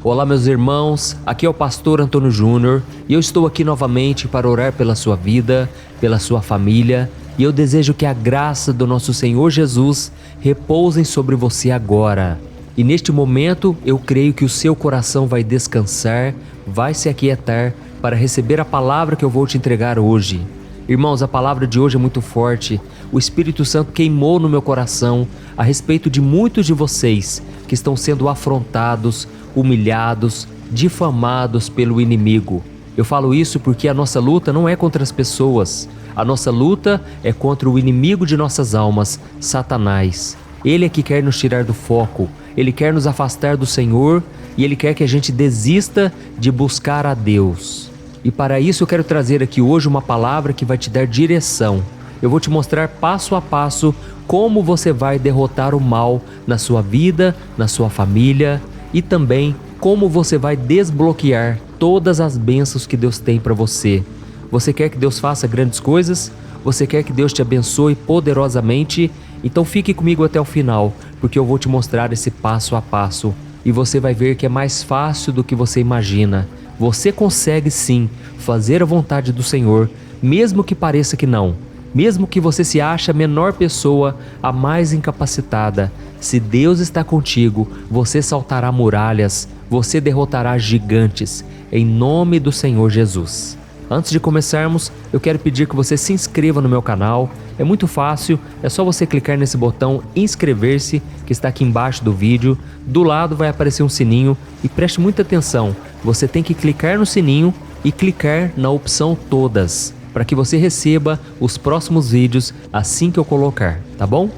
Olá meus irmãos, aqui é o pastor Antônio Júnior e eu estou aqui novamente para orar pela sua vida, pela sua família, e eu desejo que a graça do nosso Senhor Jesus repousem sobre você agora. E neste momento eu creio que o seu coração vai descansar, vai se aquietar para receber a palavra que eu vou te entregar hoje. Irmãos, a palavra de hoje é muito forte. O Espírito Santo queimou no meu coração a respeito de muitos de vocês que estão sendo afrontados, humilhados, difamados pelo inimigo. Eu falo isso porque a nossa luta não é contra as pessoas. A nossa luta é contra o inimigo de nossas almas, Satanás. Ele é que quer nos tirar do foco, ele quer nos afastar do Senhor e ele quer que a gente desista de buscar a Deus. E para isso eu quero trazer aqui hoje uma palavra que vai te dar direção. Eu vou te mostrar passo a passo como você vai derrotar o mal na sua vida, na sua família e também como você vai desbloquear todas as bênçãos que Deus tem para você. Você quer que Deus faça grandes coisas? Você quer que Deus te abençoe poderosamente? Então fique comigo até o final, porque eu vou te mostrar esse passo a passo e você vai ver que é mais fácil do que você imagina. Você consegue sim fazer a vontade do Senhor, mesmo que pareça que não. Mesmo que você se ache a menor pessoa, a mais incapacitada, se Deus está contigo, você saltará muralhas, você derrotará gigantes, em nome do Senhor Jesus. Antes de começarmos, eu quero pedir que você se inscreva no meu canal. É muito fácil, é só você clicar nesse botão inscrever-se, que está aqui embaixo do vídeo. Do lado vai aparecer um sininho e preste muita atenção. Você tem que clicar no sininho e clicar na opção todas, para que você receba os próximos vídeos assim que eu colocar, tá bom?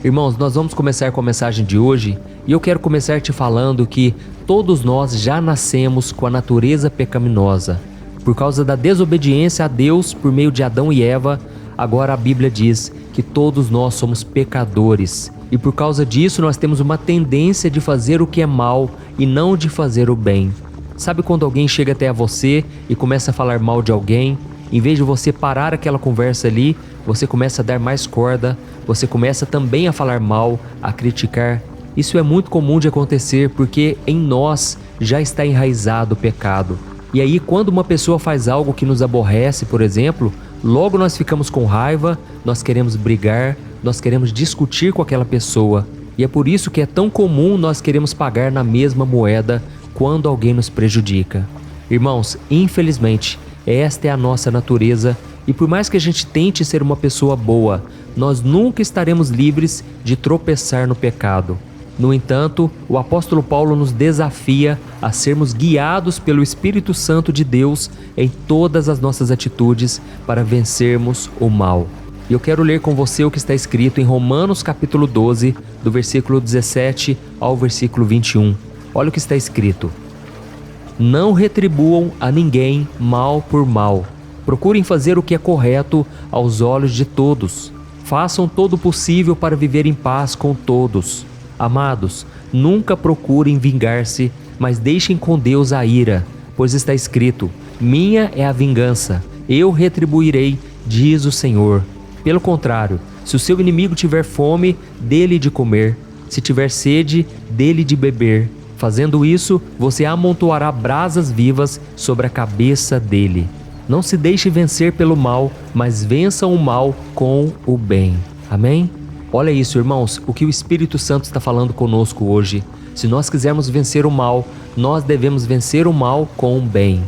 Irmãos, nós vamos começar com a mensagem de hoje e eu quero começar te falando que todos nós já nascemos com a natureza pecaminosa. Por causa da desobediência a Deus por meio de Adão e Eva, agora a Bíblia diz que todos nós somos pecadores. E por causa disso nós temos uma tendência de fazer o que é mal e não de fazer o bem. Sabe quando alguém chega até você e começa a falar mal de alguém? Em vez de você parar aquela conversa ali, você começa a dar mais corda, você começa também a falar mal, a criticar. Isso é muito comum de acontecer porque em nós já está enraizado o pecado. E aí quando uma pessoa faz algo que nos aborrece, por exemplo, logo nós ficamos com raiva, nós queremos brigar, nós queremos discutir com aquela pessoa. E é por isso que é tão comum nós queremos pagar na mesma moeda quando alguém nos prejudica. Irmãos, infelizmente, esta é a nossa natureza e por mais que a gente tente ser uma pessoa boa, nós nunca estaremos livres de tropeçar no pecado. No entanto, o apóstolo Paulo nos desafia a sermos guiados pelo Espírito Santo de Deus em todas as nossas atitudes para vencermos o mal. E eu quero ler com você o que está escrito em Romanos capítulo 12, do versículo 17 ao versículo 21. Olha o que está escrito. Não retribuam a ninguém mal por mal. Procurem fazer o que é correto aos olhos de todos. Façam todo o possível para viver em paz com todos. Amados, nunca procurem vingar-se, mas deixem com Deus a ira, pois está escrito, minha é a vingança, eu retribuirei, diz o Senhor. Pelo contrário, se o seu inimigo tiver fome, dê-lhe de comer, se tiver sede, dê-lhe de beber. Fazendo isso, você amontoará brasas vivas sobre a cabeça dele. Não se deixe vencer pelo mal, mas vença o mal com o bem. Amém? Olha isso, irmãos, o que o Espírito Santo está falando conosco hoje. Se nós quisermos vencer o mal, nós devemos vencer o mal com o bem.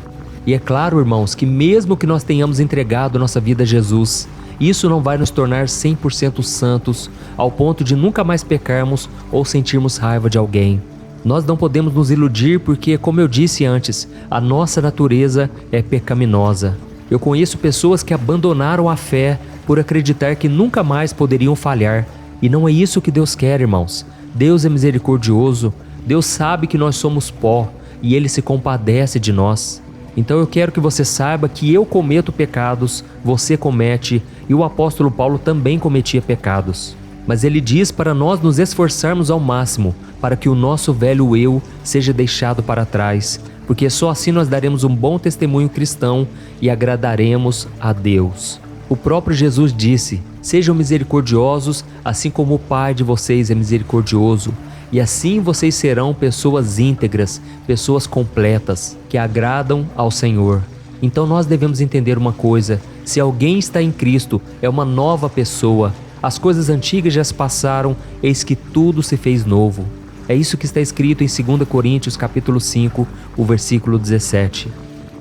E é claro, irmãos, que mesmo que nós tenhamos entregado nossa vida a Jesus, isso não vai nos tornar 100% santos, ao ponto de nunca mais pecarmos ou sentirmos raiva de alguém. Nós não podemos nos iludir porque, como eu disse antes, a nossa natureza é pecaminosa. Eu conheço pessoas que abandonaram a fé por acreditar que nunca mais poderiam falhar. E não é isso que Deus quer, irmãos. Deus é misericordioso, Deus sabe que nós somos pó e Ele se compadece de nós. Então eu quero que você saiba que eu cometo pecados, você comete e o apóstolo Paulo também cometia pecados. Mas ele diz para nós nos esforçarmos ao máximo para que o nosso velho eu seja deixado para trás, porque só assim nós daremos um bom testemunho cristão e agradaremos a Deus. O próprio Jesus disse, sejam misericordiosos, assim como o Pai de vocês é misericordioso. E assim vocês serão pessoas íntegras, pessoas completas, que agradam ao Senhor. Então nós devemos entender uma coisa: se alguém está em Cristo, é uma nova pessoa. As coisas antigas já se passaram, eis que tudo se fez novo. É isso que está escrito em 2 Coríntios capítulo 5, o versículo 17.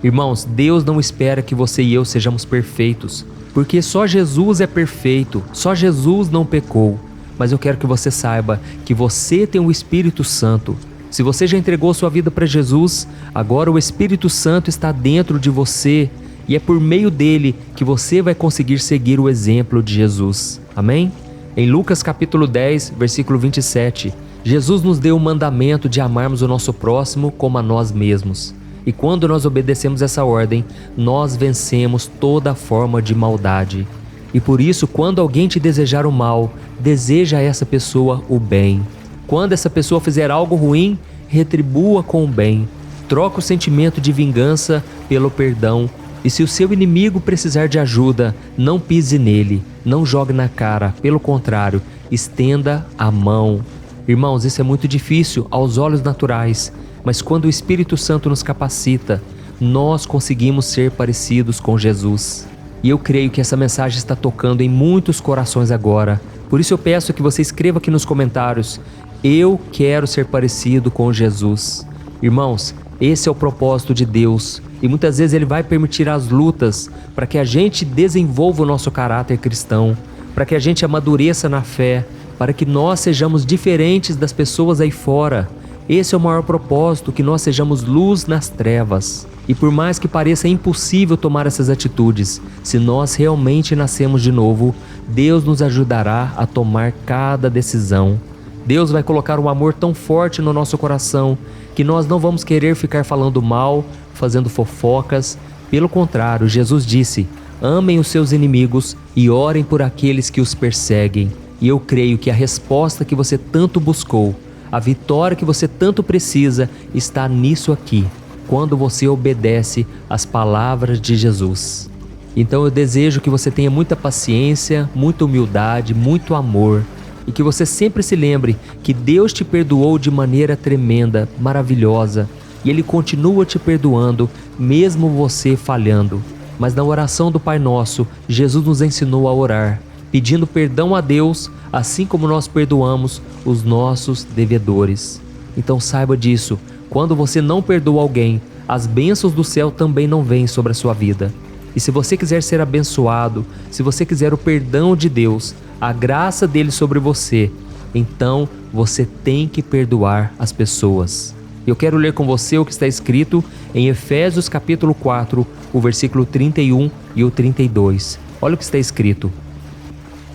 Irmãos, Deus não espera que você e eu sejamos perfeitos, porque só Jesus é perfeito, só Jesus não pecou. Mas eu quero que você saiba que você tem o Espírito Santo. Se você já entregou sua vida para Jesus, agora o Espírito Santo está dentro de você e é por meio dele que você vai conseguir seguir o exemplo de Jesus. Amém? Em Lucas capítulo 10, versículo 27, Jesus nos deu o mandamento de amarmos o nosso próximo como a nós mesmos. E quando nós obedecemos essa ordem, nós vencemos toda forma de maldade. E por isso, quando alguém te desejar o mal, deseja a essa pessoa o bem. Quando essa pessoa fizer algo ruim, retribua com o bem. Troca o sentimento de vingança pelo perdão. E se o seu inimigo precisar de ajuda, não pise nele, não jogue na cara. Pelo contrário, estenda a mão. Irmãos, isso é muito difícil aos olhos naturais, mas quando o Espírito Santo nos capacita, nós conseguimos ser parecidos com Jesus. E eu creio que essa mensagem está tocando em muitos corações agora. Por isso eu peço que você escreva aqui nos comentários: eu quero ser parecido com Jesus. Irmãos, esse é o propósito de Deus. E muitas vezes Ele vai permitir as lutas para que a gente desenvolva o nosso caráter cristão, para que a gente amadureça na fé, para que nós sejamos diferentes das pessoas aí fora. Esse é o maior propósito, que nós sejamos luz nas trevas. E por mais que pareça impossível tomar essas atitudes, se nós realmente nascemos de novo, Deus nos ajudará a tomar cada decisão. Deus vai colocar um amor tão forte no nosso coração que nós não vamos querer ficar falando mal, fazendo fofocas. Pelo contrário, Jesus disse: amem os seus inimigos e orem por aqueles que os perseguem. E eu creio que a resposta que você tanto buscou, a vitória que você tanto precisa, está nisso aqui, quando você obedece às palavras de Jesus. Então eu desejo que você tenha muita paciência, muita humildade, muito amor, e que você sempre se lembre que Deus te perdoou de maneira tremenda, maravilhosa, e Ele continua te perdoando, mesmo você falhando. Mas na oração do Pai Nosso, Jesus nos ensinou a orar, pedindo perdão a Deus, assim como nós perdoamos os nossos devedores. Então saiba disso: quando você não perdoa alguém, as bênçãos do céu também não vêm sobre a sua vida. E se você quiser ser abençoado, se você quiser o perdão de Deus, a graça dele sobre você, então você tem que perdoar as pessoas. Eu quero ler com você o que está escrito em Efésios capítulo 4, o versículo 31 e o 32. Olha o que está escrito: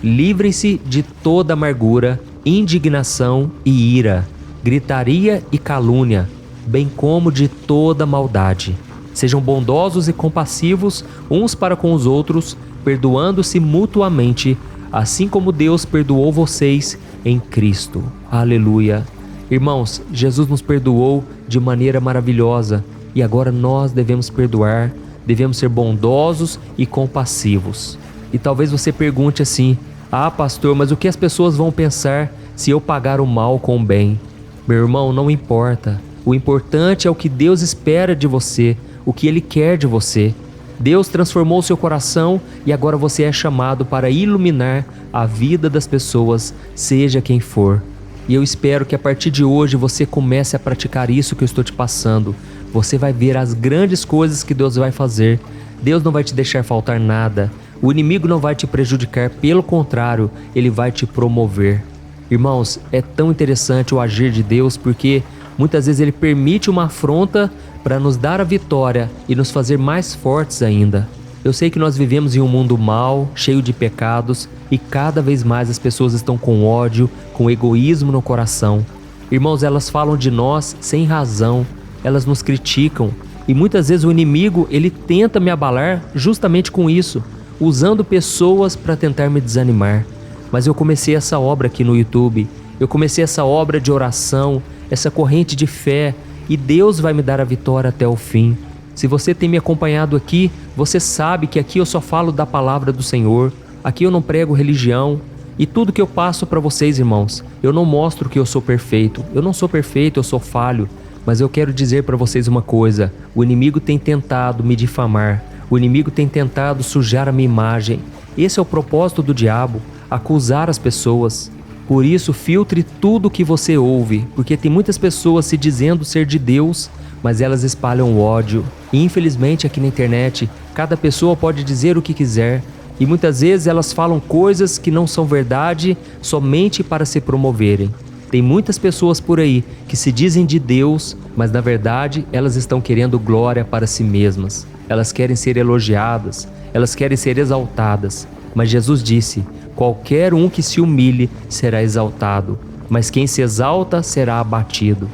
livrem-se de toda amargura, indignação e ira, gritaria e calúnia, bem como de toda maldade. Sejam bondosos e compassivos uns para com os outros, perdoando-se mutuamente, assim como Deus perdoou vocês em Cristo. Aleluia! Irmãos, Jesus nos perdoou de maneira maravilhosa e agora nós devemos perdoar, devemos ser bondosos e compassivos. E talvez você pergunte assim: ah, pastor, mas o que as pessoas vão pensar se eu pagar o mal com o bem? Meu irmão, não importa. O importante é o que Deus espera de você, o que Ele quer de você. Deus transformou seu coração e agora você é chamado para iluminar a vida das pessoas, seja quem for. E eu espero que a partir de hoje você comece a praticar isso que eu estou te passando. Você vai ver as grandes coisas que Deus vai fazer. Deus não vai te deixar faltar nada. O inimigo não vai te prejudicar, pelo contrário, ele vai te promover. Irmãos, é tão interessante o agir de Deus, porque muitas vezes Ele permite uma afronta para nos dar a vitória e nos fazer mais fortes ainda. Eu sei que nós vivemos em um mundo mau, cheio de pecados, e cada vez mais as pessoas estão com ódio, com egoísmo no coração. Irmãos, elas falam de nós sem razão, elas nos criticam, e muitas vezes o inimigo, ele tenta me abalar justamente com isso, usando pessoas para tentar me desanimar. Mas eu comecei essa obra aqui no YouTube, eu comecei essa obra de oração, essa corrente de fé, e Deus vai me dar a vitória até o fim. Se você tem me acompanhado aqui, você sabe que aqui eu só falo da palavra do Senhor, aqui eu não prego religião, E tudo que eu passo para vocês, irmãos, eu não mostro que eu sou perfeito. Eu não sou perfeito, eu sou falho. Mas eu quero dizer para vocês uma coisa: o inimigo tem tentado me difamar. O inimigo tem tentado sujar a minha imagem. Esse é o propósito do diabo, acusar as pessoas. Por isso, filtre tudo o que você ouve, porque tem muitas pessoas se dizendo ser de Deus, mas elas espalham ódio. E infelizmente aqui na internet, cada pessoa pode dizer o que quiser. E muitas vezes elas falam coisas que não são verdade somente para se promoverem. Tem muitas pessoas por aí que se dizem de Deus, mas na verdade elas estão querendo glória para si mesmas. Elas querem ser elogiadas, elas querem ser exaltadas. Mas Jesus disse: qualquer um que se humilhe será exaltado, mas quem se exalta será abatido.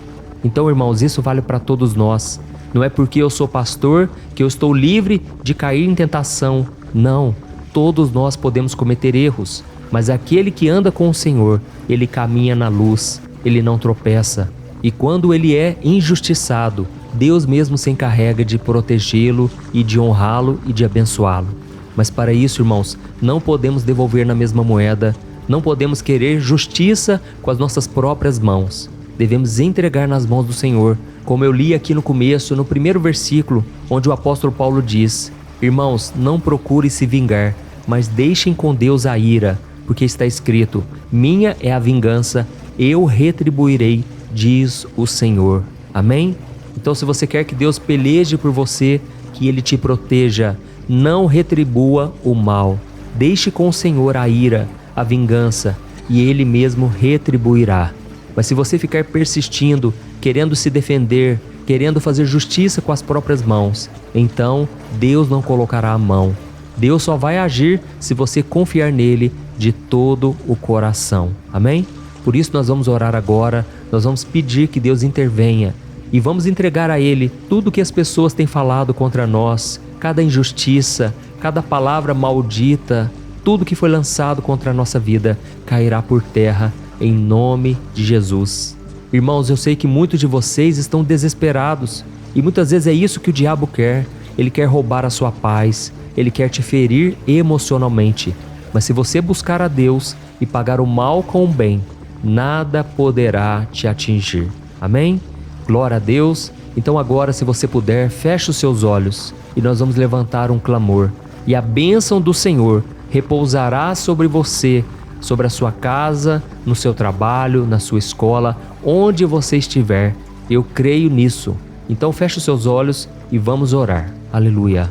Então, irmãos, isso vale para todos nós. Não é porque eu sou pastor que eu estou livre de cair em tentação. Não. Todos nós podemos cometer erros, mas aquele que anda com o Senhor, ele caminha na luz, ele não tropeça. E quando ele é injustiçado, Deus mesmo se encarrega de protegê-lo e de honrá-lo e de abençoá-lo. Mas para isso, irmãos, não podemos devolver na mesma moeda, não podemos querer justiça com as nossas próprias mãos. Devemos entregar nas mãos do Senhor, como eu li aqui no começo, no primeiro versículo, onde o apóstolo Paulo diz: irmãos, não procure se vingar, mas deixem com Deus a ira, porque está escrito: minha é a vingança, eu retribuirei, diz o Senhor. Amém? Então, se você quer que Deus peleje por você, que Ele te proteja, não retribua o mal. Deixe com o Senhor a ira, a vingança, e Ele mesmo retribuirá. Mas se você ficar persistindo, querendo se defender, querendo fazer justiça com as próprias mãos, então Deus não colocará a mão. Deus só vai agir se você confiar nele de todo o coração. Amém? Por isso nós vamos orar agora, nós vamos pedir que Deus intervenha e vamos entregar a Ele tudo que as pessoas têm falado contra nós, cada injustiça, cada palavra maldita, tudo que foi lançado contra a nossa vida cairá por terra em nome de Jesus. Irmãos, eu sei que muitos de vocês estão desesperados e muitas vezes é isso que o diabo quer. Ele quer roubar a sua paz, ele quer te ferir emocionalmente. Mas se você buscar a Deus e pagar o mal com o bem, nada poderá te atingir. Amém? Glória a Deus. Então agora, se você puder, feche os seus olhos e nós vamos levantar um clamor. E a bênção do Senhor repousará sobre você, sobre a sua casa, no seu trabalho, na sua escola, onde você estiver. Eu creio nisso. Então feche os seus olhos e vamos orar. Aleluia.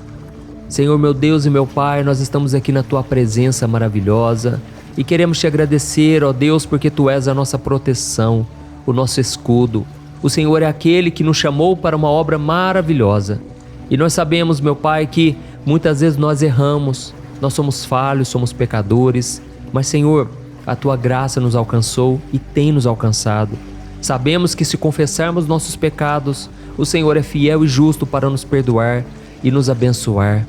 Senhor, meu Deus e meu Pai, nós estamos aqui na Tua presença maravilhosa e queremos Te agradecer, ó Deus, porque Tu és a nossa proteção, o nosso escudo. O Senhor é aquele que nos chamou para uma obra maravilhosa. E nós sabemos, meu Pai, que muitas vezes nós erramos, nós somos falhos, somos pecadores, mas Senhor, a Tua graça nos alcançou e tem nos alcançado. Sabemos que se confessarmos nossos pecados, o Senhor é fiel e justo para nos perdoar e nos abençoar.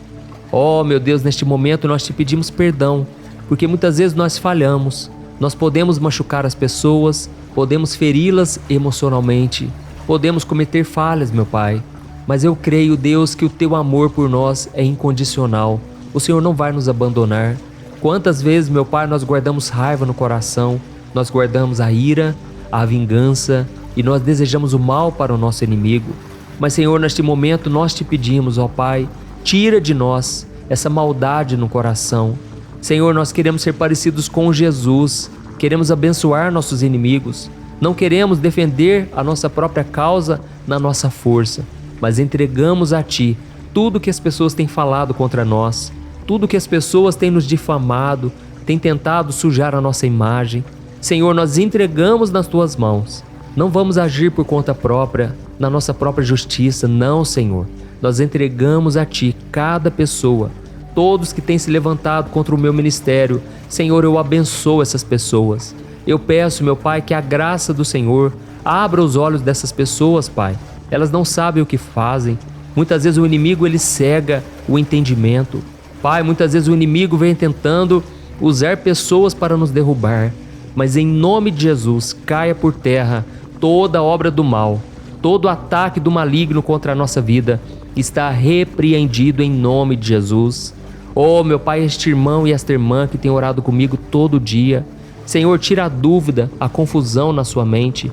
Oh, meu Deus, neste momento nós Te pedimos perdão, porque muitas vezes nós falhamos, nós podemos machucar as pessoas, podemos feri-las emocionalmente, podemos cometer falhas, meu Pai, mas eu creio, Deus, que o Teu amor por nós é incondicional. O Senhor não vai nos abandonar. Quantas vezes, meu Pai, nós guardamos raiva no coração, nós guardamos a ira, a vingança e nós desejamos o mal para o nosso inimigo. Mas, Senhor, neste momento nós Te pedimos, ó Pai, tira de nós essa maldade no coração. Senhor, nós queremos ser parecidos com Jesus, queremos abençoar nossos inimigos, não queremos defender a nossa própria causa na nossa força, mas entregamos a Ti tudo que as pessoas têm falado contra nós, tudo que as pessoas têm nos difamado, têm tentado sujar a nossa imagem. Senhor, nós entregamos nas Tuas mãos. Não vamos agir por conta própria, na nossa própria justiça, não, Senhor. Nós entregamos a Ti cada pessoa, todos que têm se levantado contra o meu ministério. Senhor, eu abençoo essas pessoas. Eu peço, meu Pai, que a graça do Senhor abra os olhos dessas pessoas, Pai. Elas não sabem o que fazem. Muitas vezes o inimigo, ele cega o entendimento. Pai, muitas vezes o inimigo vem tentando usar pessoas para nos derrubar. Mas em nome de Jesus, caia por terra toda obra do mal, todo ataque do maligno contra a nossa vida está repreendido em nome de Jesus. Oh, meu Pai, este irmão e esta irmã que tem orado comigo todo dia. Senhor, tira a dúvida, a confusão na sua mente.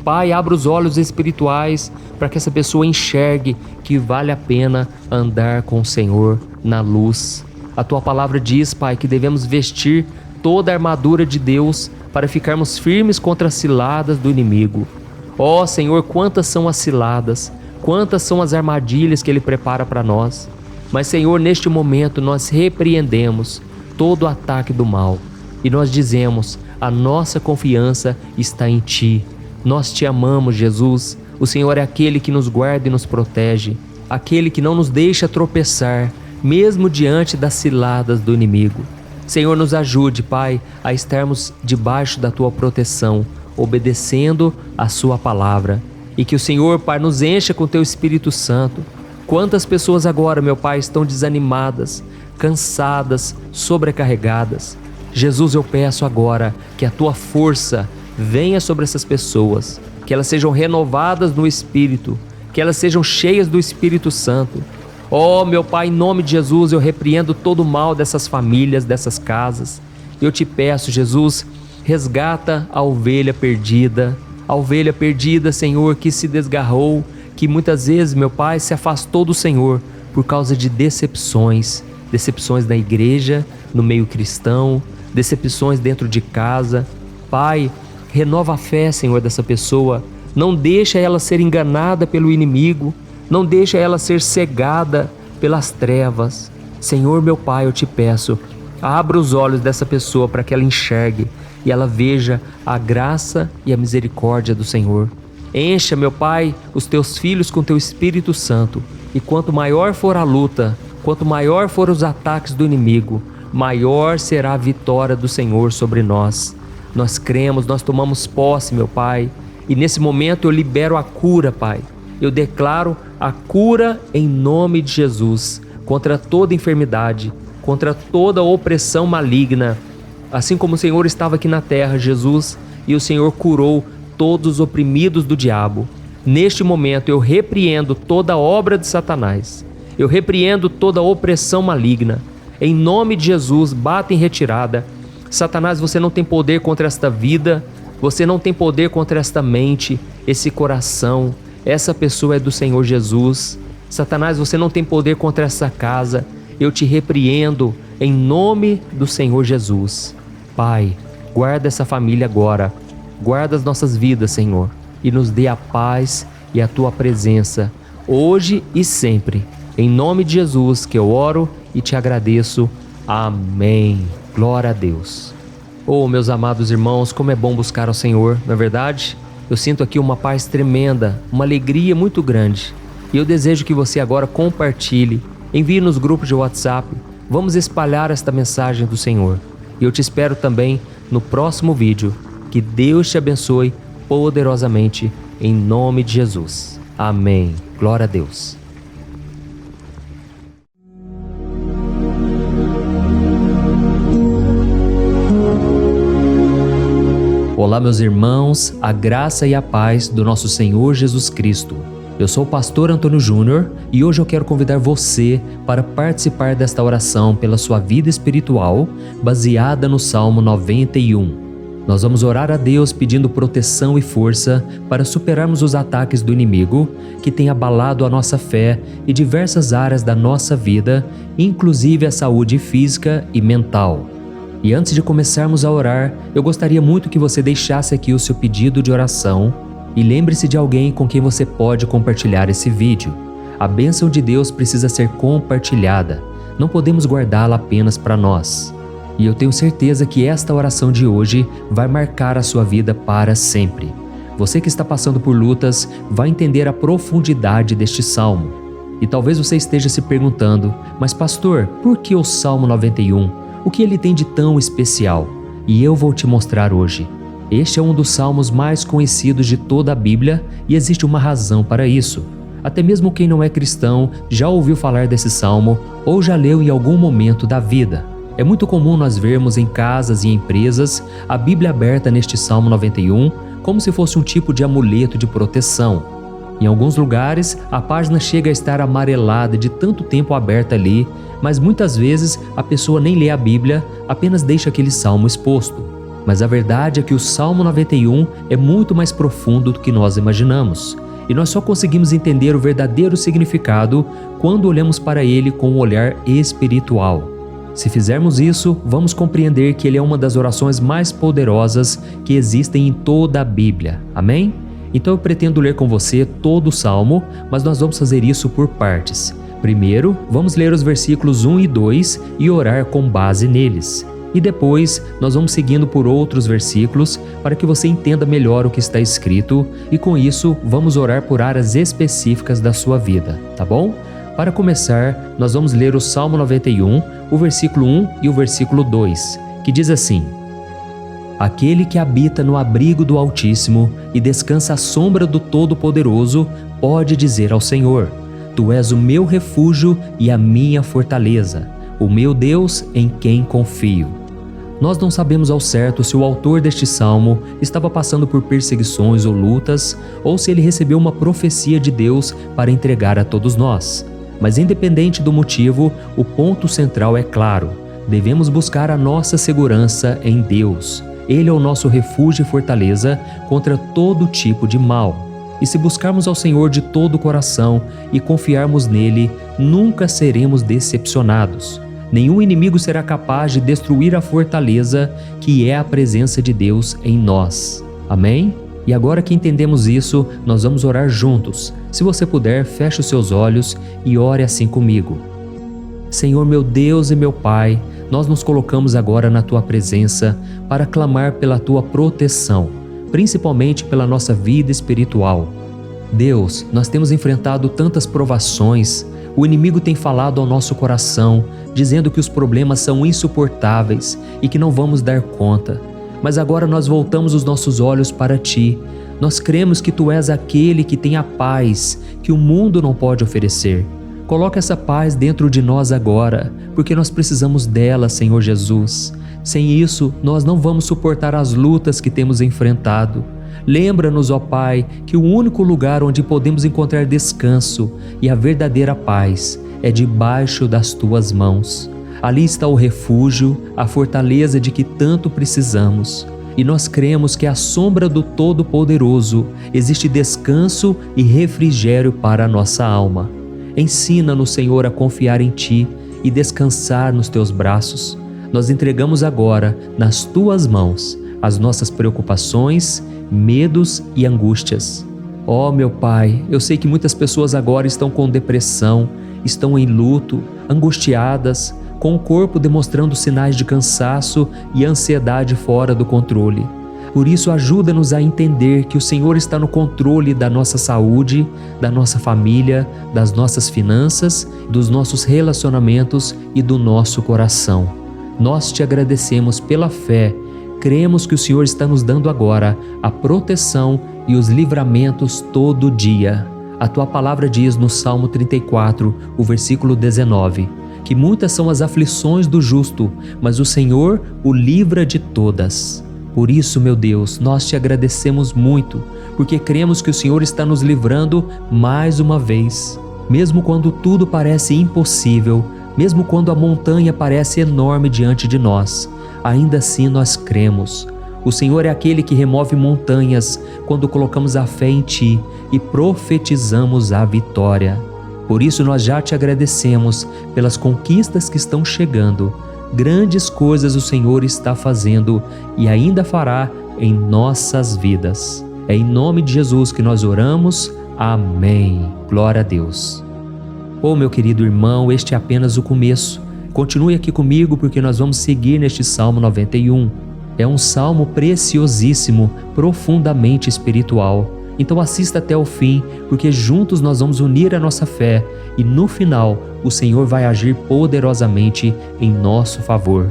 Pai, abra os olhos espirituais para que essa pessoa enxergue que vale a pena andar com o Senhor na luz. A tua palavra diz, Pai, que devemos vestir toda a armadura de Deus para ficarmos firmes contra as ciladas do inimigo. Ó Senhor, quantas são as ciladas, quantas são as armadilhas que Ele prepara para nós. Mas Senhor, neste momento nós repreendemos todo o ataque do mal e nós dizemos, a nossa confiança está em Ti. Nós Te amamos, Jesus. O Senhor é aquele que nos guarda e nos protege, aquele que não nos deixa tropeçar, mesmo diante das ciladas do inimigo. Senhor, nos ajude, Pai, a estarmos debaixo da Tua proteção, obedecendo a Sua palavra. E que o Senhor, Pai, nos encha com Teu Espírito Santo. Quantas pessoas agora, meu Pai, estão desanimadas, cansadas, sobrecarregadas. Jesus, eu peço agora que a Tua força venha sobre essas pessoas, que elas sejam renovadas no Espírito, que elas sejam cheias do Espírito Santo. Oh, meu Pai, em nome de Jesus, eu repreendo todo o mal dessas famílias, dessas casas. Eu te peço, Jesus, resgata a ovelha perdida, Senhor, que se desgarrou, que muitas vezes, meu Pai, se afastou do Senhor por causa de decepções na igreja, no meio cristão, decepções dentro de casa. Pai, renova a fé, Senhor, dessa pessoa. Não deixa ela ser enganada pelo inimigo. Não deixa ela ser cegada pelas trevas. Senhor, meu Pai, eu te peço, abra os olhos dessa pessoa para que ela enxergue e ela veja a graça e a misericórdia do Senhor. Encha, meu Pai, os teus filhos com teu Espírito Santo. E quanto maior for a luta, quanto maior forem os ataques do inimigo, maior será a vitória do Senhor sobre nós. Nós cremos, nós tomamos posse, meu Pai. E nesse momento eu libero a cura, Pai. Eu declaro a cura em nome de Jesus, contra toda enfermidade, contra toda opressão maligna. Assim como o Senhor estava aqui na terra, Jesus, e o Senhor curou todos os oprimidos do diabo. Neste momento eu repreendo toda obra de Satanás. Eu repreendo toda opressão maligna. Em nome de Jesus, bata em retirada. Satanás, você não tem poder contra esta vida, você não tem poder contra esta mente, esse coração. Essa pessoa é do Senhor Jesus. Satanás, você não tem poder contra essa casa. Eu te repreendo em nome do Senhor Jesus. Pai, guarda essa família agora. Guarda as nossas vidas, Senhor, e nos dê a paz e a Tua presença, hoje e sempre. Em nome de Jesus que eu oro e te agradeço. Amém. Glória a Deus. Oh, meus amados irmãos, como é bom buscar ao Senhor, não é verdade? Eu sinto aqui uma paz tremenda, uma alegria muito grande. E eu desejo que você agora compartilhe, envie nos grupos de WhatsApp. Vamos espalhar esta mensagem do Senhor. E eu te espero também no próximo vídeo. Que Deus te abençoe poderosamente, em nome de Jesus. Amém. Glória a Deus. Olá, meus irmãos, a graça e a paz do nosso Senhor Jesus Cristo. Eu sou o pastor Antônio Júnior e hoje eu quero convidar você para participar desta oração pela sua vida espiritual, baseada no Salmo 91. Nós vamos orar a Deus pedindo proteção e força para superarmos os ataques do inimigo que tem abalado a nossa fé e diversas áreas da nossa vida, inclusive a saúde física e mental. E antes de começarmos a orar, eu gostaria muito que você deixasse aqui o seu pedido de oração e lembre-se de alguém com quem você pode compartilhar esse vídeo. A bênção de Deus precisa ser compartilhada, não podemos guardá-la apenas para nós. E eu tenho certeza que esta oração de hoje vai marcar a sua vida para sempre. Você que está passando por lutas vai entender a profundidade deste salmo. E talvez você esteja se perguntando, mas pastor, por que o Salmo 91? O que ele tem de tão especial? E eu vou te mostrar hoje. Este é um dos salmos mais conhecidos de toda a Bíblia e existe uma razão para isso. Até mesmo quem não é cristão já ouviu falar desse salmo ou já leu em algum momento da vida. É muito comum nós vermos em casas e empresas a Bíblia aberta neste Salmo 91 como se fosse um tipo de amuleto de proteção. Em alguns lugares, a página chega a estar amarelada de tanto tempo aberta ali, mas muitas vezes a pessoa nem lê a Bíblia, apenas deixa aquele salmo exposto. Mas a verdade é que o Salmo 91 é muito mais profundo do que nós imaginamos. E nós só conseguimos entender o verdadeiro significado quando olhamos para ele com um olhar espiritual. Se fizermos isso, vamos compreender que ele é uma das orações mais poderosas que existem em toda a Bíblia. Amém? Então eu pretendo ler com você todo o Salmo, mas nós vamos fazer isso por partes. Primeiro, vamos ler os versículos 1 e 2 e orar com base neles. E depois, nós vamos seguindo por outros versículos para que você entenda melhor o que está escrito e com isso, vamos orar por áreas específicas da sua vida, tá bom? Para começar, nós vamos ler o Salmo 91, o versículo 1 e o versículo 2, que diz assim: Aquele que habita no abrigo do Altíssimo e descansa à sombra do Todo-Poderoso pode dizer ao Senhor: Tu és o meu refúgio e a minha fortaleza, o meu Deus em quem confio. Nós não sabemos ao certo se o autor deste salmo estava passando por perseguições ou lutas, ou se ele recebeu uma profecia de Deus para entregar a todos nós. Mas independente do motivo, o ponto central é claro: devemos buscar a nossa segurança em Deus. Ele é o nosso refúgio e fortaleza contra todo tipo de mal. E se buscarmos ao Senhor de todo o coração e confiarmos nele, nunca seremos decepcionados. Nenhum inimigo será capaz de destruir a fortaleza que é a presença de Deus em nós. Amém? E agora que entendemos isso, nós vamos orar juntos. Se você puder, feche os seus olhos e ore assim comigo. Senhor meu Deus e meu Pai, nós nos colocamos agora na Tua presença para clamar pela Tua proteção, principalmente pela nossa vida espiritual. Deus, nós temos enfrentado tantas provações, o inimigo tem falado ao nosso coração, dizendo que os problemas são insuportáveis e que não vamos dar conta. Mas agora nós voltamos os nossos olhos para Ti. Nós cremos que Tu és aquele que tem a paz que o mundo não pode oferecer. Coloca essa paz dentro de nós agora, porque nós precisamos dela, Senhor Jesus. Sem isso, nós não vamos suportar as lutas que temos enfrentado. Lembra-nos, ó Pai, que o único lugar onde podemos encontrar descanso e a verdadeira paz é debaixo das Tuas mãos. Ali está o refúgio, a fortaleza de que tanto precisamos. E nós cremos que à sombra do Todo-Poderoso existe descanso e refrigério para a nossa alma. Ensina-nos, Senhor, a confiar em Ti e descansar nos Teus braços. Nós entregamos agora, nas Tuas mãos, as nossas preocupações, medos e angústias. Ó meu Pai, eu sei que muitas pessoas agora estão com depressão, estão em luto, angustiadas, com o corpo demonstrando sinais de cansaço e ansiedade fora do controle. Por isso, ajuda-nos a entender que o Senhor está no controle da nossa saúde, da nossa família, das nossas finanças, dos nossos relacionamentos e do nosso coração. Nós Te agradecemos pela fé. Cremos que o Senhor está nos dando agora a proteção e os livramentos todo dia. A Tua palavra diz no Salmo 34, o versículo 19, que muitas são as aflições do justo, mas o Senhor o livra de todas. Por isso, meu Deus, nós Te agradecemos muito, porque cremos que o Senhor está nos livrando mais uma vez. Mesmo quando tudo parece impossível, mesmo quando a montanha parece enorme diante de nós, ainda assim nós cremos. O Senhor é aquele que remove montanhas quando colocamos a fé em Ti e profetizamos a vitória. Por isso nós já Te agradecemos pelas conquistas que estão chegando. Grandes coisas o Senhor está fazendo e ainda fará em nossas vidas. É em nome de Jesus que nós oramos. Amém. Glória a Deus. Oh, meu querido irmão, este é apenas o começo. Continue aqui comigo porque nós vamos seguir neste Salmo 91. É um salmo preciosíssimo, profundamente espiritual. Então assista até o fim, porque juntos nós vamos unir a nossa fé e no final o Senhor vai agir poderosamente em nosso favor.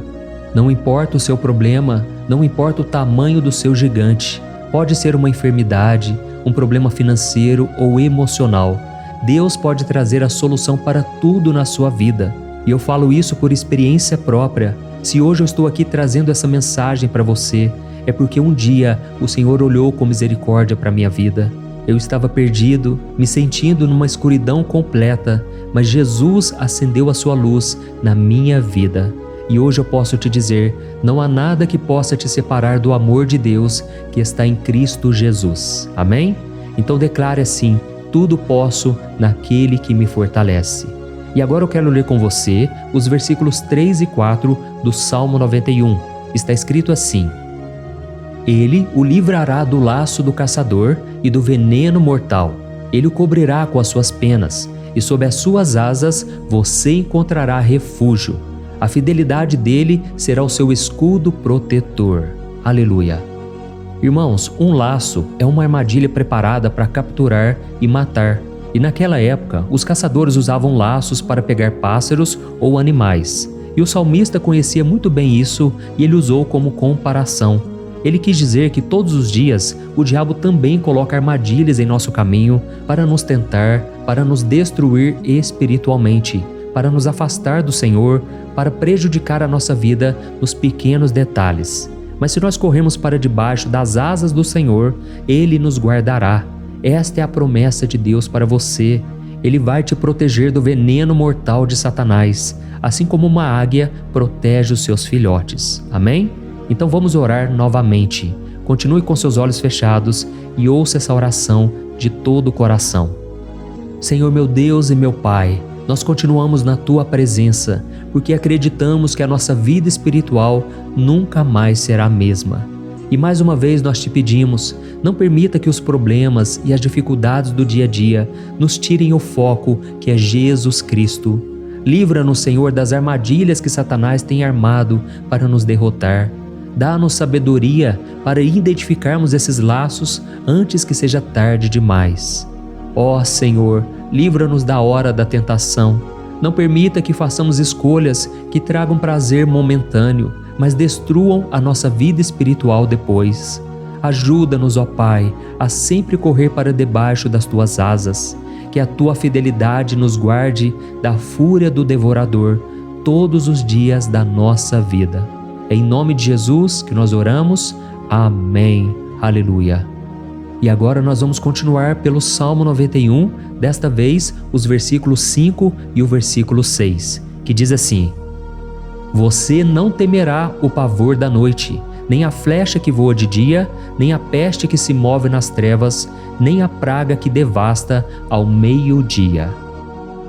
Não importa o seu problema, não importa o tamanho do seu gigante, pode ser uma enfermidade, um problema financeiro ou emocional. Deus pode trazer a solução para tudo na sua vida. E eu falo isso por experiência própria. Se hoje eu estou aqui trazendo essa mensagem para você, é porque um dia o Senhor olhou com misericórdia para a minha vida. Eu estava perdido, me sentindo numa escuridão completa, mas Jesus acendeu a sua luz na minha vida. E hoje eu posso te dizer, não há nada que possa te separar do amor de Deus que está em Cristo Jesus. Amém? Então declare assim: tudo posso naquele que me fortalece. E agora eu quero ler com você os versículos 3 e 4 do Salmo 91. Está escrito assim: Ele o livrará do laço do caçador e do veneno mortal. Ele o cobrirá com as suas penas, e sob as suas asas você encontrará refúgio. A fidelidade dele será o seu escudo protetor. Aleluia. Irmãos, um laço é uma armadilha preparada para capturar e matar. E naquela época, os caçadores usavam laços para pegar pássaros ou animais. E o salmista conhecia muito bem isso e ele usou como comparação. Ele quis dizer que todos os dias o diabo também coloca armadilhas em nosso caminho para nos tentar, para nos destruir espiritualmente, para nos afastar do Senhor, para prejudicar a nossa vida nos pequenos detalhes. Mas se nós corrermos para debaixo das asas do Senhor, Ele nos guardará. Esta é a promessa de Deus para você. Ele vai te proteger do veneno mortal de Satanás, assim como uma águia protege os seus filhotes. Amém? Então vamos orar novamente. Continue com seus olhos fechados e ouça essa oração de todo o coração. Senhor meu Deus e meu Pai, nós continuamos na Tua presença, porque acreditamos que a nossa vida espiritual nunca mais será a mesma. E mais uma vez nós te pedimos, não permita que os problemas e as dificuldades do dia a dia nos tirem o foco que é Jesus Cristo. Livra-nos, Senhor, das armadilhas que Satanás tem armado para nos derrotar. Dá-nos sabedoria para identificarmos esses laços antes que seja tarde demais. Ó Senhor, livra-nos da hora da tentação. Não permita que façamos escolhas que tragam prazer momentâneo, mas destruam a nossa vida espiritual depois. Ajuda-nos, ó Pai, a sempre correr para debaixo das Tuas asas. Que a Tua fidelidade nos guarde da fúria do devorador todos os dias da nossa vida. É em nome de Jesus que nós oramos. Amém. Aleluia. E agora nós vamos continuar pelo Salmo 91, desta vez os versículos 5 e o versículo 6, que diz assim: Você não temerá o pavor da noite, nem a flecha que voa de dia, nem a peste que se move nas trevas, nem a praga que devasta ao meio-dia.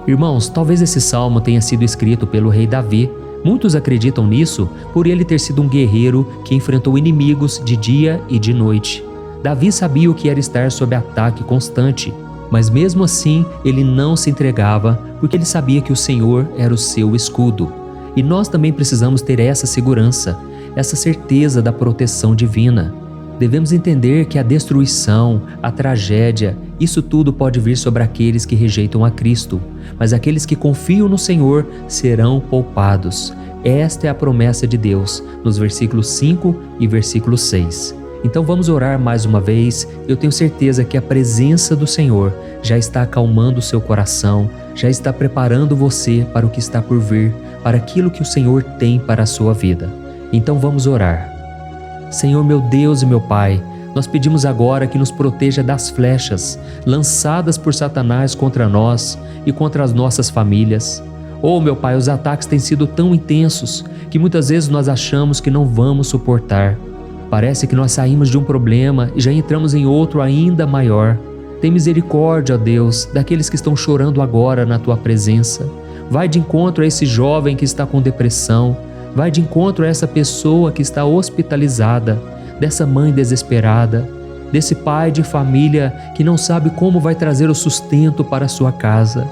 Irmãos, talvez esse salmo tenha sido escrito pelo rei Davi. Muitos acreditam nisso por ele ter sido um guerreiro que enfrentou inimigos de dia e de noite. Davi sabia o que era estar sob ataque constante, mas mesmo assim ele não se entregava porque ele sabia que o Senhor era o seu escudo. E nós também precisamos ter essa segurança, essa certeza da proteção divina. Devemos entender que a destruição, a tragédia, isso tudo pode vir sobre aqueles que rejeitam a Cristo, mas aqueles que confiam no Senhor serão poupados. Esta é a promessa de Deus, nos versículos 5 e versículo 6. Então vamos orar mais uma vez. Eu tenho certeza que a presença do Senhor já está acalmando o seu coração, já está preparando você para o que está por vir, para aquilo que o Senhor tem para a sua vida. Então vamos orar. Senhor meu Deus e meu Pai, nós pedimos agora que nos proteja das flechas lançadas por Satanás contra nós e contra as nossas famílias. Oh meu Pai, os ataques têm sido tão intensos que muitas vezes nós achamos que não vamos suportar. Parece que nós saímos de um problema e já entramos em outro ainda maior. Tem misericórdia, ó Deus, daqueles que estão chorando agora na Tua presença. Vai de encontro a esse jovem que está com depressão. Vai de encontro a essa pessoa que está hospitalizada, dessa mãe desesperada, desse pai de família que não sabe como vai trazer o sustento para a sua casa.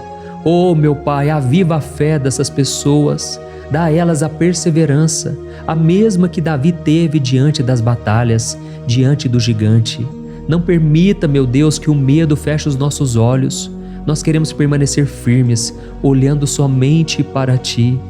Oh, meu Pai, aviva a fé dessas pessoas. Dá a elas a perseverança, a mesma que Davi teve diante das batalhas, diante do gigante. Não permita, meu Deus, que o medo feche os nossos olhos. Nós queremos permanecer firmes, olhando somente para Ti.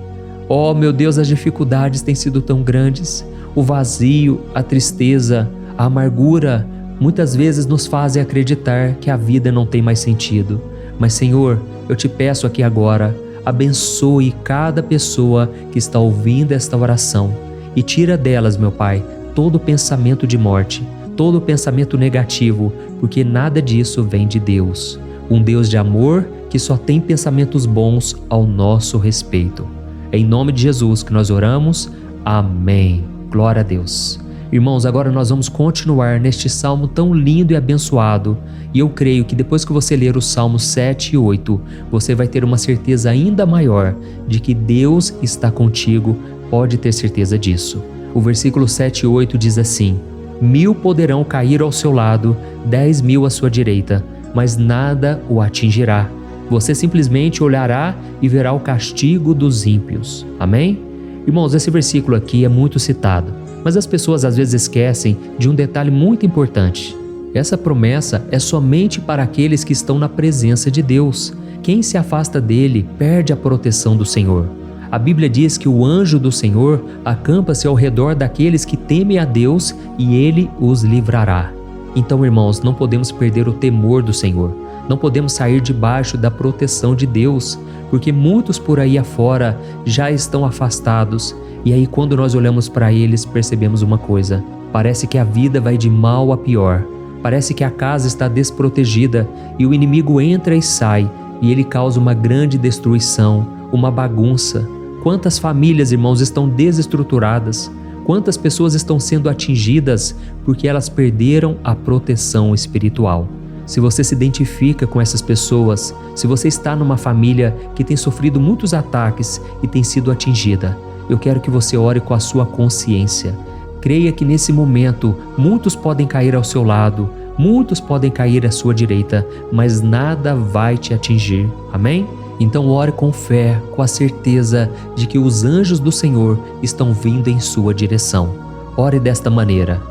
Oh, meu Deus, as dificuldades têm sido tão grandes. O vazio, a tristeza, a amargura, muitas vezes nos fazem acreditar que a vida não tem mais sentido. Mas, Senhor, eu te peço aqui agora, abençoe cada pessoa que está ouvindo esta oração e tira delas, meu Pai, todo pensamento de morte, todo pensamento negativo, porque nada disso vem de Deus. Um Deus de amor que só tem pensamentos bons ao nosso respeito. É em nome de Jesus que nós oramos. Amém. Glória a Deus. Irmãos, agora nós vamos continuar neste salmo tão lindo e abençoado. E eu creio que depois que você ler os salmos 7 e 8, você vai ter uma certeza ainda maior de que Deus está contigo. Pode ter certeza disso. O versículo 7 e 8 diz assim: 1000 poderão cair ao seu lado, 10.000 à sua direita, mas nada o atingirá. Você simplesmente olhará e verá o castigo dos ímpios. Amém? Irmãos, esse versículo aqui é muito citado, mas as pessoas às vezes esquecem de um detalhe muito importante. Essa promessa é somente para aqueles que estão na presença de Deus. Quem se afasta dele perde a proteção do Senhor. A Bíblia diz que o anjo do Senhor acampa-se ao redor daqueles que temem a Deus e ele os livrará. Então, irmãos, não podemos perder o temor do Senhor. Não podemos sair debaixo da proteção de Deus, porque muitos por aí afora já estão afastados. E aí, quando nós olhamos para eles, percebemos uma coisa: parece que a vida vai de mal a pior. Parece que a casa está desprotegida e o inimigo entra e sai, e ele causa uma grande destruição, uma bagunça. Quantas famílias, irmãos, estão desestruturadas? Quantas pessoas estão sendo atingidas porque elas perderam a proteção espiritual? Se você se identifica com essas pessoas, se você está numa família que tem sofrido muitos ataques e tem sido atingida, eu quero que você ore com a sua consciência. Creia que nesse momento muitos podem cair ao seu lado, muitos podem cair à sua direita, mas nada vai te atingir. Amém? Então ore com fé, com a certeza de que os anjos do Senhor estão vindo em sua direção. Ore desta maneira: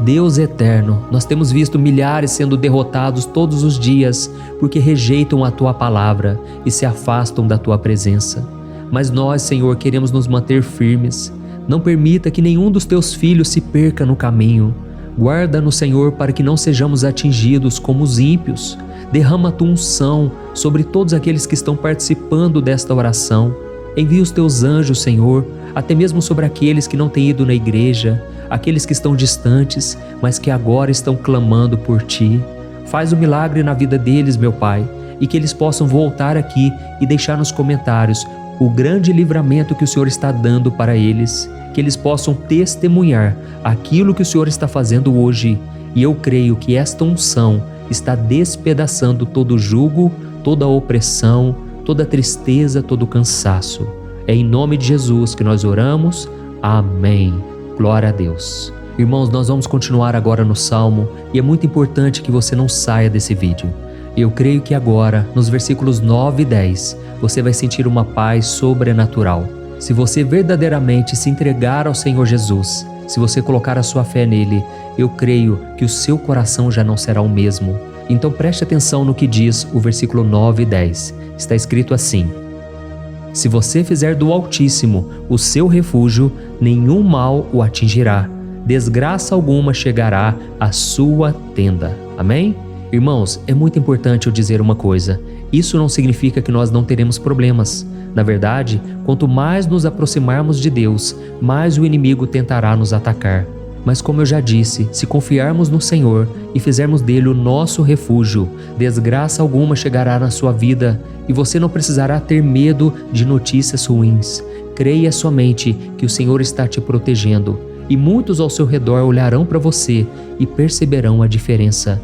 Deus eterno, nós temos visto milhares sendo derrotados todos os dias porque rejeitam a Tua palavra e se afastam da Tua presença. Mas nós, Senhor, queremos nos manter firmes. Não permita que nenhum dos Teus filhos se perca no caminho. Guarda-nos, Senhor, para que não sejamos atingidos como os ímpios. Derrama a Tua unção sobre todos aqueles que estão participando desta oração. Envia os Teus anjos, Senhor, até mesmo sobre aqueles que não têm ido na igreja, aqueles que estão distantes, mas que agora estão clamando por Ti. Faz o milagre na vida deles, meu Pai, e que eles possam voltar aqui e deixar nos comentários o grande livramento que o Senhor está dando para eles, que eles possam testemunhar aquilo que o Senhor está fazendo hoje. E eu creio que esta unção está despedaçando todo jugo, toda opressão, toda tristeza, todo cansaço. É em nome de Jesus que nós oramos. Amém. Glória a Deus. Irmãos, nós vamos continuar agora no Salmo e é muito importante que você não saia desse vídeo. Eu creio que agora, nos versículos 9 e 10, você vai sentir uma paz sobrenatural. Se você verdadeiramente se entregar ao Senhor Jesus, se você colocar a sua fé nele, eu creio que o seu coração já não será o mesmo. Então preste atenção no que diz o versículo 9 e 10. Está escrito assim: Se você fizer do Altíssimo o seu refúgio, nenhum mal o atingirá, desgraça alguma chegará à sua tenda. Amém? Irmãos, é muito importante eu dizer uma coisa: isso não significa que nós não teremos problemas. Na verdade, quanto mais nos aproximarmos de Deus, mais o inimigo tentará nos atacar. Mas como eu já disse, se confiarmos no Senhor e fizermos dele o nosso refúgio, desgraça alguma chegará na sua vida e você não precisará ter medo de notícias ruins. Creia somente que o Senhor está te protegendo e muitos ao seu redor olharão para você e perceberão a diferença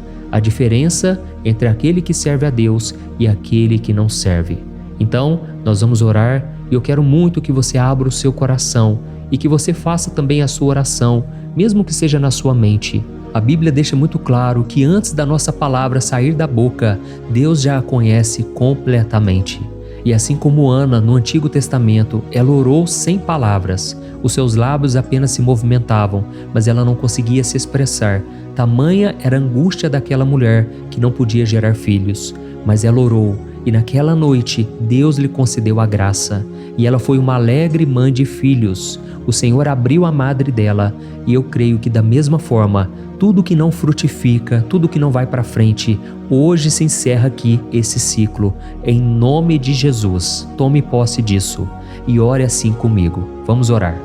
entre aquele que serve a Deus e aquele que não serve. Então, nós vamos orar e eu quero muito que você abra o seu coração e que você faça também a sua oração, mesmo que seja na sua mente. A Bíblia deixa muito claro que antes da nossa palavra sair da boca, Deus já a conhece completamente. E assim como Ana, no Antigo Testamento, ela orou sem palavras. Os seus lábios apenas se movimentavam, mas ela não conseguia se expressar. Tamanha era a angústia daquela mulher que não podia gerar filhos. Mas ela orou, e naquela noite Deus lhe concedeu a graça. E ela foi uma alegre mãe de filhos. O Senhor abriu a madre dela, e eu creio que da mesma forma, tudo que não frutifica, tudo que não vai para frente, hoje se encerra aqui esse ciclo. Em nome de Jesus, tome posse disso e ore assim comigo. Vamos orar.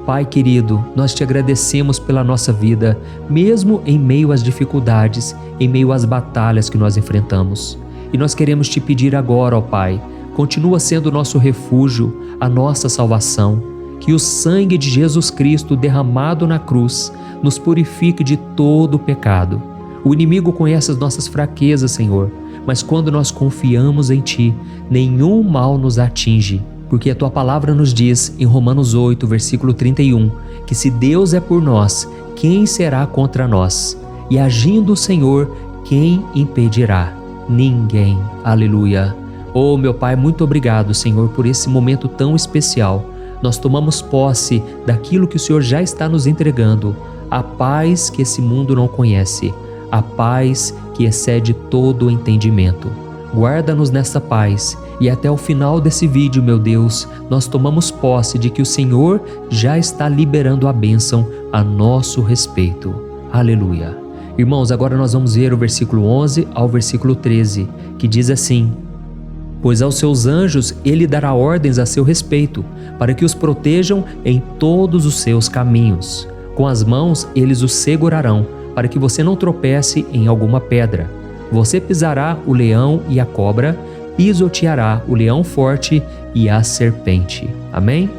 Pai querido, nós te agradecemos pela nossa vida, mesmo em meio às dificuldades, em meio às batalhas que nós enfrentamos. E nós queremos te pedir agora, ó Pai, continua sendo o nosso refúgio, a nossa salvação, que o sangue de Jesus Cristo derramado na cruz nos purifique de todo o pecado. O inimigo conhece as nossas fraquezas, Senhor, mas quando nós confiamos em Ti, nenhum mal nos atinge, porque a Tua palavra nos diz em Romanos 8, versículo 31, que se Deus é por nós, quem será contra nós? E agindo o Senhor, quem impedirá? Ninguém. Aleluia. Oh, meu Pai, muito obrigado, Senhor, por esse momento tão especial. Nós tomamos posse daquilo que o Senhor já está nos entregando, a paz que esse mundo não conhece, a paz que excede todo o entendimento. Guarda-nos nessa paz e até o final desse vídeo, meu Deus, nós tomamos posse de que o Senhor já está liberando a bênção a nosso respeito. Aleluia. Irmãos, agora nós vamos ver o versículo 11 ao versículo 13, que diz assim: Pois aos seus anjos ele dará ordens a seu respeito, para que os protejam em todos os seus caminhos. Com as mãos eles os segurarão, para que você não tropece em alguma pedra. Você pisará o leão e a cobra, pisoteará o leão forte e a serpente. Amém?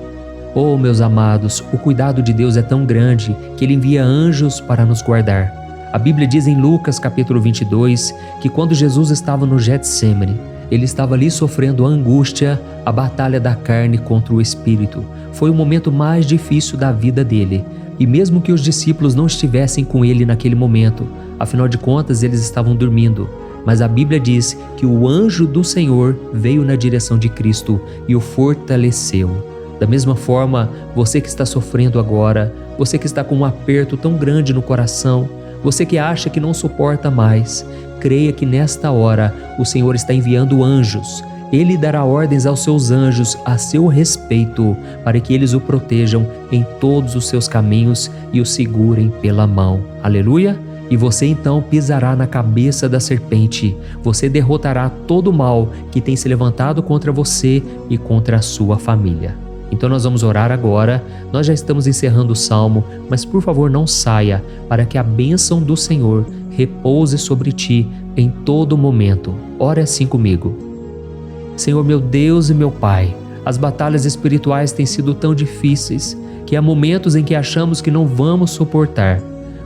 Oh, meus amados, o cuidado de Deus é tão grande que Ele envia anjos para nos guardar. A Bíblia diz em Lucas capítulo 22 que quando Jesus estava no Getsêmani, Ele estava ali sofrendo a angústia, a batalha da carne contra o espírito. Foi o momento mais difícil da vida dele. E mesmo que os discípulos não estivessem com ele naquele momento, afinal de contas eles estavam dormindo, mas a Bíblia diz que o anjo do Senhor veio na direção de Cristo e o fortaleceu. Da mesma forma, você que está sofrendo agora, você que está com um aperto tão grande no coração, você que acha que não suporta mais, creia que nesta hora o Senhor está enviando anjos. Ele dará ordens aos seus anjos a seu respeito, para que eles o protejam em todos os seus caminhos e o segurem pela mão. Aleluia! E você então pisará na cabeça da serpente. Você derrotará todo o mal que tem se levantado contra você e contra a sua família. Então nós vamos orar agora. Nós já estamos encerrando o salmo, mas por favor não saia, para que a bênção do Senhor repouse sobre ti em todo momento. Ore assim comigo. Senhor, meu Deus e meu Pai, as batalhas espirituais têm sido tão difíceis que há momentos em que achamos que não vamos suportar.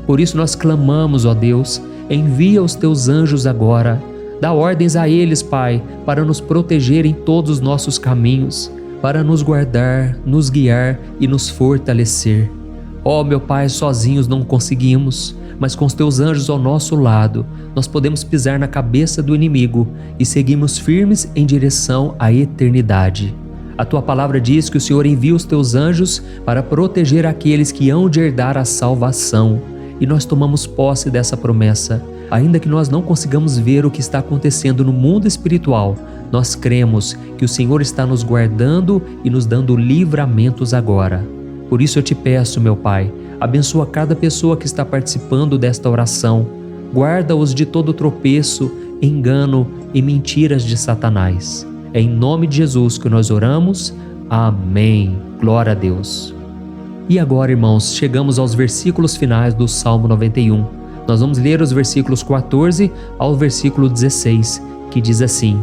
Por isso nós clamamos, ó Deus, envia os teus anjos agora. Dá ordens a eles, Pai, para nos proteger em todos os nossos caminhos, para nos guardar, nos guiar e nos fortalecer. Ó meu Pai, sozinhos não conseguimos, mas com os teus anjos ao nosso lado, nós podemos pisar na cabeça do inimigo e seguimos firmes em direção à eternidade. A tua palavra diz que o Senhor envia os teus anjos para proteger aqueles que hão de herdar a salvação. E nós tomamos posse dessa promessa. Ainda que nós não consigamos ver o que está acontecendo no mundo espiritual, nós cremos que o Senhor está nos guardando e nos dando livramentos agora. Por isso eu te peço, meu Pai, abençoa cada pessoa que está participando desta oração. Guarda-os de todo tropeço, engano e mentiras de Satanás. É em nome de Jesus que nós oramos. Amém. Glória a Deus. E agora, irmãos, chegamos aos versículos finais do Salmo 91. Nós vamos ler os versículos 14 ao versículo 16, que diz assim: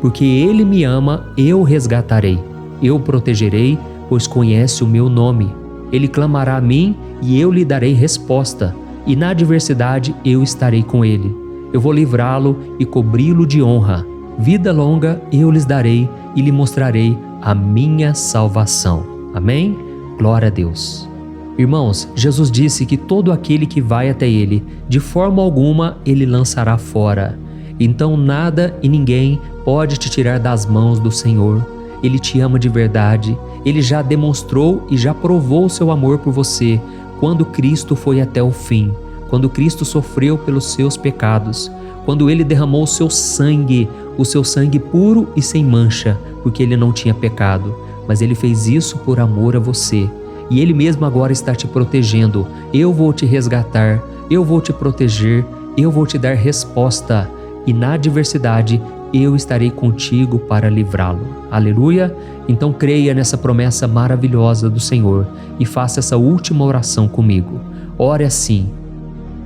Porque Ele me ama, eu o resgatarei. Eu o protegerei, pois conhece o meu nome. Ele clamará a mim e eu lhe darei resposta, e na adversidade eu estarei com ele. Eu vou livrá-lo e cobri-lo de honra. Vida longa eu lhes darei e lhe mostrarei a minha salvação. Amém? Glória a Deus. Irmãos, Jesus disse que todo aquele que vai até ele, de forma alguma ele lançará fora. Então nada e ninguém pode te tirar das mãos do Senhor. Ele te ama de verdade. Ele já demonstrou e já provou o seu amor por você quando Cristo foi até o fim, quando Cristo sofreu pelos seus pecados, quando Ele derramou o seu sangue puro e sem mancha, porque Ele não tinha pecado, mas Ele fez isso por amor a você. E Ele mesmo agora está te protegendo. Eu vou te resgatar, eu vou te proteger, eu vou te dar resposta. E na adversidade eu estarei contigo para livrá-lo. Aleluia! Então creia nessa promessa maravilhosa do Senhor e faça essa última oração comigo. Ore assim: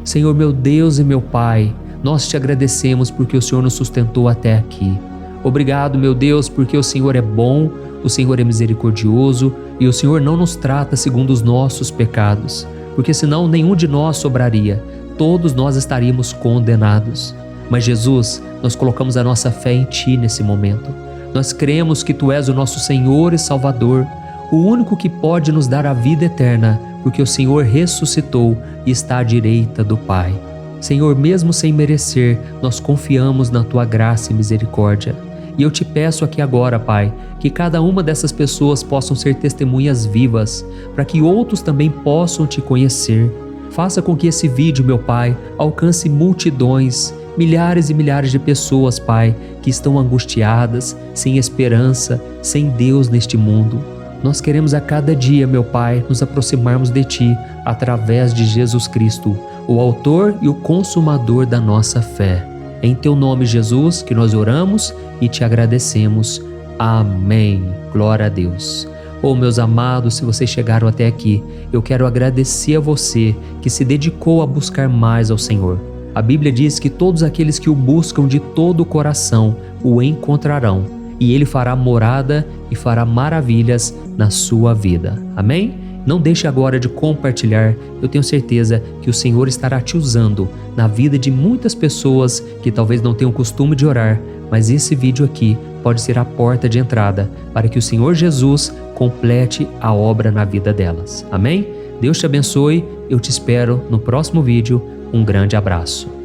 Senhor meu Deus e meu Pai, nós te agradecemos porque o Senhor nos sustentou até aqui. Obrigado, meu Deus, porque o Senhor é bom, o Senhor é misericordioso e o Senhor não nos trata segundo os nossos pecados, porque senão nenhum de nós sobraria, todos nós estaríamos condenados. Mas Jesus, nós colocamos a nossa fé em Ti nesse momento. Nós cremos que Tu és o nosso Senhor e Salvador, o único que pode nos dar a vida eterna, porque o Senhor ressuscitou e está à direita do Pai. Senhor, mesmo sem merecer, nós confiamos na Tua graça e misericórdia. E eu te peço aqui agora, Pai, que cada uma dessas pessoas possam ser testemunhas vivas, para que outros também possam Te conhecer. Faça com que esse vídeo, meu Pai, alcance multidões, milhares e milhares de pessoas, Pai, que estão angustiadas, sem esperança, sem Deus neste mundo. Nós queremos a cada dia, meu Pai, nos aproximarmos de Ti através de Jesus Cristo, o autor e o consumador da nossa fé. Em Teu nome, Jesus, que nós oramos e Te agradecemos. Amém. Glória a Deus. Oh, meus amados, se vocês chegaram até aqui, eu quero agradecer a você que se dedicou a buscar mais ao Senhor. A Bíblia diz que todos aqueles que o buscam de todo o coração o encontrarão, e Ele fará morada e fará maravilhas na sua vida. Amém? Não deixe agora de compartilhar, eu tenho certeza que o Senhor estará te usando na vida de muitas pessoas que talvez não tenham costume de orar, mas esse vídeo aqui pode ser a porta de entrada para que o Senhor Jesus complete a obra na vida delas. Amém? Deus te abençoe, eu te espero no próximo vídeo. Um grande abraço.